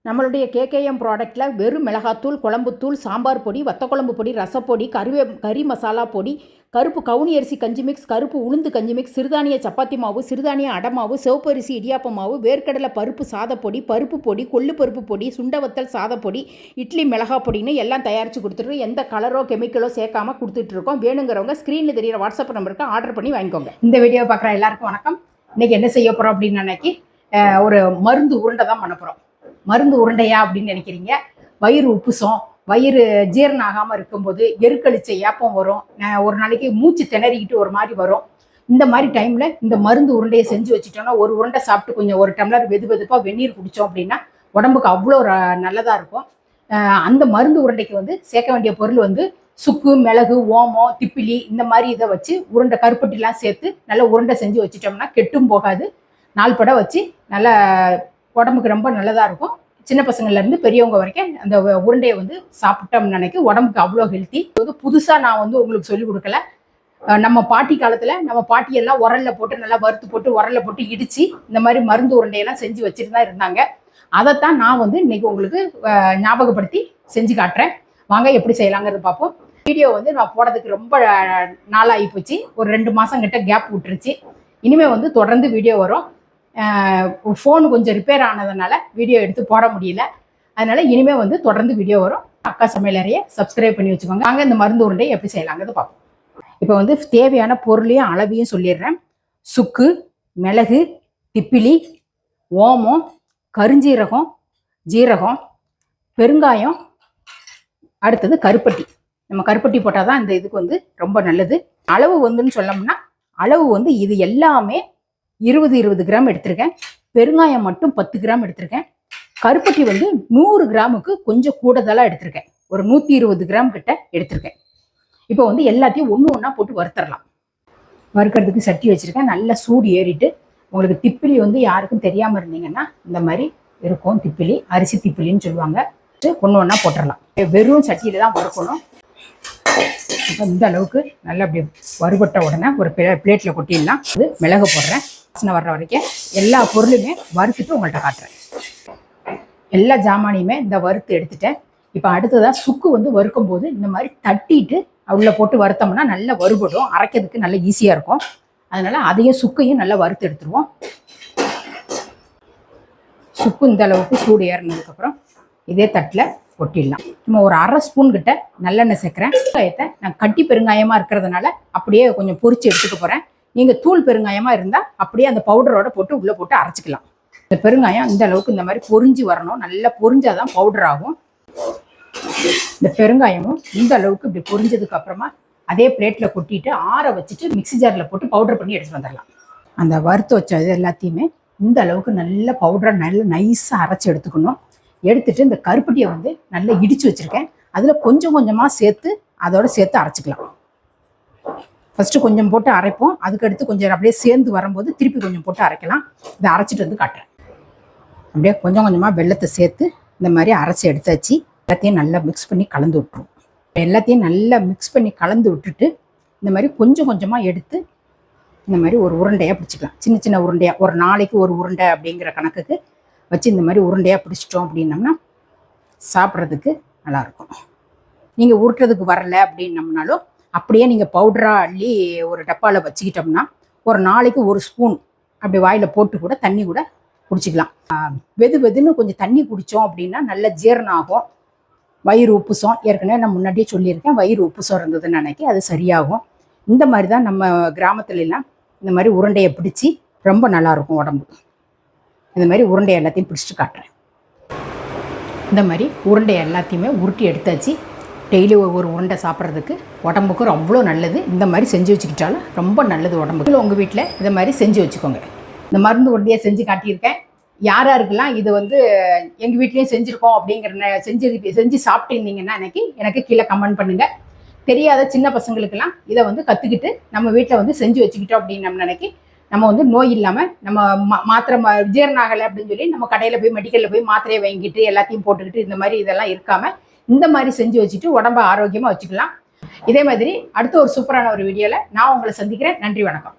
நம்மளுடைய கேகேஎம் ப்ராடக்ட்டில் வெறும் மிளகாத்தூள், குழம்புத்தூள், சாம்பார் பொடி, வத்தக்குழம்பு பொடி, ரசப்பொடி, கறி மசாலா பொடி, கருப்பு கவுனி அரிசி கஞ்சி மிக்ஸ், கருப்பு உளுந்து கஞ்சி மிக்ஸ், சிறுதானிய சப்பாத்தி மாவு, சிறுதானிய அடமாவு, சிவப்பரிசி இடியாப்ப மாவு, வேர்க்கடலை பருப்பு சாதப்பொடி, பருப்பு பொடி, கொள்ளு பருப்பு பொடி, சுண்டவத்தல் சாதப்பொடி, இட்லி மிளகா பொடின்னு எல்லாம் தயாரித்து கொடுத்துட்டு எந்த கலரோ கெமிக்கலோ சேர்க்காமல் கொடுத்துட்ருக்கோம். வேணுங்கிறவங்க ஸ்க்ரீனில் தெரிகிற வாட்ஸ்அப் நம்பருக்கு ஆர்டர் பண்ணி வாங்கிக்கோங்க. இந்த வீடியோ பார்க்குற எல்லாருக்கும் வணக்கம். இன்றைக்கி என்ன செய்ய போகிறோம் அப்படின்னு நினைக்கி ஒரு மருந்து உருண்டை தான் பண்ண போகிறோம். மருந்து உருண்டையா அப்படின்னு நினைக்கிறீங்க. வயிறு உப்புசம், வயிறு ஜீரணம் ஆகாமல் இருக்கும்போது எருக்களிச்ச ஏப்பம் வரும், ஒரு நாளைக்கு மூச்சு திணறிக்கிட்டு ஒரு மாதிரி வரும். இந்த மாதிரி டைமில் இந்த மருந்து உருண்டையை செஞ்சு வச்சுட்டோம்னா ஒரு உருண்டை சாப்பிட்டு கொஞ்சம் ஒரு டம்ளர் வெதுப்பாக வெந்நீர் குடித்தோம் அப்படின்னா உடம்புக்கு அவ்வளோ நல்லதாக இருக்கும். அந்த மருந்து உருண்டைக்கு சேர்க்க வேண்டிய பொருள் சுக்கு, மிளகு, ஓமம், திப்பிலி இந்த மாதிரி இதை வச்சு உருண்டை கருப்பட்டிலாம் சேர்த்து நல்லா உருண்டை செஞ்சு வச்சுட்டோம்னா கெட்டும் போகாது. நாள்பட வச்சு நல்லா உடம்புக்கு ரொம்ப நல்லதாக இருக்கும். சின்ன பசங்கள்லேருந்து பெரியவங்க வரைக்கும் அந்த உருண்டையை சாப்பிட்டோம்னு நினைக்க உடம்புக்கு அவ்வளோ ஹெல்த்தி. புதுசாக நான் உங்களுக்கு சொல்லிக் கொடுக்கல. நம்ம பாட்டி காலத்தில் நம்ம பாட்டியெல்லாம் உரலில் போட்டு நல்லா வறுத்து போட்டு உரலில் போட்டு இடித்து இந்த மாதிரி மருந்து உருண்டையெல்லாம் செஞ்சு வச்சுட்டு தான் இருந்தாங்க. அதைத்தான் நான் இன்னைக்கு உங்களுக்கு ஞாபகப்படுத்தி செஞ்சு காட்டுறேன். வாங்க எப்படி செய்யலாங்கிறது பார்ப்போம். வீடியோ நான் போடுறதுக்கு ரொம்ப நாளாகி போச்சு. ஒரு 2 மாதம் கிட்ட கேப் விட்டுருச்சு. இனிமேல் தொடர்ந்து வீடியோ வரும். ஃபோன் கொஞ்சம் ரிப்பேர் ஆனதுனால வீடியோ எடுத்து போட முடியல. அதனால இனிமேல் தொடர்ந்து வீடியோ வரும். அக்கா சமையலறையை சப்ஸ்கிரைப் பண்ணி வச்சுக்கோங்க. நாங்கள் இந்த மருந்து உருண்டையை எப்படி செய்யலாங்கிறது பார்ப்போம். இப்போ தேவையான பொருளையும் அளவையும் சொல்லிடுறேன். சுக்கு, மிளகு, திப்பிலி, ஓமம், கருஞ்சீரகம், ஜீரகம், பெருங்காயம், அடுத்தது கருப்பட்டி. நம்ம கருப்பட்டி போட்டால் தான் இந்த இதுக்கு ரொம்ப நல்லது. அளவு சொல்லணும்னா அளவு இது எல்லாமே 20 கிராம் எடுத்திருக்கேன். பெருங்காயம் மட்டும் 10 கிராம் எடுத்திருக்கேன். கருப்பட்டி 100 கிராமுக்கு கொஞ்சம் கூடுதலாக எடுத்திருக்கேன். ஒரு 120 கிராம் கிட்ட எடுத்திருக்கேன். இப்போ எல்லாத்தையும் ஒன்று ஒன்றா போட்டு வறுத்தரலாம். வறுக்கிறதுக்கு சட்டி வச்சுருக்கேன். நல்லா சூடு ஏறிட்டு உங்களுக்கு திப்பிலி யாருக்கும் தெரியாமல் இருந்தீங்கன்னா இந்த மாதிரி இருக்கும். திப்பிலி அரிசி திப்பிலின்னு சொல்லுவாங்க. ஒன்று ஒன்றா போட்டுடலாம். வெறும் சட்டியில் தான் வறுக்கணும். இப்போ இந்த அளவுக்கு நல்லா அப்படி வறுபட்ட உடனே ஒரு பிளேட்டில் கொட்டிடலாம். மிளகு போடுறேன். வாசனை வர்ற வரைக்கும் எல்லா பொருளுமே வறுத்துட்டு உங்கள்கிட்ட காட்டுறேன். எல்லா ஜாமானையுமே இந்த வறுத்து எடுத்துட்டேன். இப்போ அடுத்ததாக சுக்கு வறுக்கும் போது இந்த மாதிரி தட்டிட்டு உள்ள போட்டு வறுத்தோம்னா நல்லா வறுபடும். அரைக்கிறதுக்கு நல்லா ஈஸியாக இருக்கும். அதனால் அதையும் சுக்கையும் நல்லா வறுத்து எடுத்துருவோம். சுக்கு இந்த அளவுக்கு சூடு ஏறினதுக்கப்புறம் இதே தட்டில் கொட்டிடலாம். நம்ம ஒரு 1/2 ஸ்பூன் கிட்ட நல்லெண்ணெய் சேர்க்குறேன். பெருங்காயத்தை நான் கட்டி பெருங்காயமாக இருக்கிறதுனால அப்படியே கொஞ்சம் பொரிச்சு எடுத்துக்க போகிறேன். நீங்கள் தூள் பெருங்காயமாக இருந்தால் அப்படியே அந்த பவுடரோட போட்டு உள்ளே போட்டு அரைச்சிக்கலாம். இந்த பெருங்காயம் இந்த அளவுக்கு இந்த மாதிரி பொரிஞ்சு வரணும். நல்லா பொரிஞ்சாதான் பவுடர் ஆகும். இந்த பெருங்காயமும் இந்த அளவுக்கு இப்படி பொரிஞ்சதுக்கு அப்புறமா அதே பிளேட்டில் கொட்டிட்டு ஆற வச்சுட்டு மிக்ஸி ஜாரில் போட்டு பவுடர் பண்ணி எடுத்துகிட்டு வந்துடலாம். அந்த வறுத்து வச்ச இது எல்லாத்தையுமே இந்த அளவுக்கு நல்ல பவுடரை நல்லா நைஸாக அரைச்சி எடுத்துக்கணும். எடுத்துட்டு இந்த கருப்பட்டியை நல்லா இடித்து வச்சுருக்கேன். அதில் கொஞ்சம் கொஞ்சமாக சேர்த்து அதோடு சேர்த்து அரைச்சிக்கலாம். ஃபஸ்ட்டு கொஞ்சம் போட்டு அரைப்போம். அதுக்கடுத்து கொஞ்சம் அப்படியே சேர்ந்து வரும்போது திருப்பி கொஞ்சம் போட்டு அரைக்கலாம். இதை அரைச்சிட்டு காட்டுறேன். அப்படியே கொஞ்சம் கொஞ்சமாக வெல்லத்தை சேர்த்து இந்த மாதிரி அரைச்சி எடுத்தாச்சு. எல்லாத்தையும் நல்லா மிக்ஸ் பண்ணி கலந்து விட்டுருவோம். எல்லாத்தையும் நல்லா மிக்ஸ் பண்ணி கலந்து விட்டுட்டு இந்த மாதிரி கொஞ்சம் கொஞ்சமாக எடுத்து இந்த மாதிரி ஒரு உருண்டையாக பிடிச்சிக்கலாம். சின்ன சின்ன உருண்டையாக ஒரு நாளைக்கு ஒரு உருண்டை அப்படிங்கிற கணக்குக்கு வச்சு இந்த மாதிரி உருண்டையாக பிடிச்சிட்டோம் அப்படின்னம்னா சாப்பிட்றதுக்கு நல்லாயிருக்கும். நீங்கள் உருட்டுறதுக்கு வரலை அப்படின்னம்னாலும் அப்படியே நீங்கள் பவுடராக அள்ளி ஒரு டப்பாவில் வச்சுக்கிட்டோம்னா ஒரு நாளைக்கு 1 ஸ்பூன் அப்படி வாயில் போட்டு கூட தண்ணி கூட குடிச்சிக்கலாம். வெதுன்னு கொஞ்சம் தண்ணி குடித்தோம் அப்படின்னா நல்ல ஜீரணம் ஆகும். வயிறு உப்புசம் ஏற்கனவே நான் முன்னாடியே சொல்லியிருக்கேன். வயிறு உப்புசம் இருந்ததுன்னு நினைக்கி அது சரியாகும். இந்த மாதிரி தான் நம்ம கிராமத்துலலாம் இந்த மாதிரி உருண்டையை பிடிச்சி ரொம்ப நல்லாயிருக்கும் உடம்பு. இந்த மாதிரி உருண்டை எல்லாத்தையும் பிடிச்சிட்டு காட்டுறேன். இந்த மாதிரி உருண்டை எல்லாத்தையுமே உருட்டி எடுத்தாச்சு. டெய்லி ஒரு உருண்டை சாப்பிட்றதுக்கு உடம்புக்கு அவ்வளோ நல்லது. இந்த மாதிரி செஞ்சு வச்சுக்கிட்டாலும் ரொம்ப நல்லது உடம்புக்கு. உங்கள் வீட்டில் இந்த மாதிரி செஞ்சு வச்சுக்கோங்க. இந்த மருந்து உருண்டையை செஞ்சு காட்டியிருக்கேன். யாராருக்கெல்லாம் இது எங்கள் வீட்லேயும் செஞ்சுருக்கோம் அப்படிங்கிற செஞ்சு சாப்பிட்டுருந்தீங்கன்னா எனக்கு கீழே கமெண்ட் பண்ணுங்கள். தெரியாத சின்ன பசங்களுக்கெல்லாம் இதை கற்றுக்கிட்டு நம்ம வீட்டில் செஞ்சு வச்சுக்கிட்டோம் அப்படின்னு நம்ம நோய் இல்லாமல் நம்ம மாத்திரை ஜீரணம் ஆகலை அப்படின்னு சொல்லி நம்ம கடையில் போய் மெடிக்கலில் போய் மாத்திரையை வாங்கிட்டு எல்லாத்தையும் போட்டுக்கிட்டு இந்த மாதிரி இதெல்லாம் இருக்காமல் இந்த மாதிரி செஞ்சு வச்சுட்டு உடம்பை ஆரோக்கியமாக வச்சுக்கலாம். இதே மாதிரி அடுத்த ஒரு சூப்பரான ஒரு வீடியோவில் நான் உங்களை சந்திக்கிறேன். நன்றி, வணக்கம்.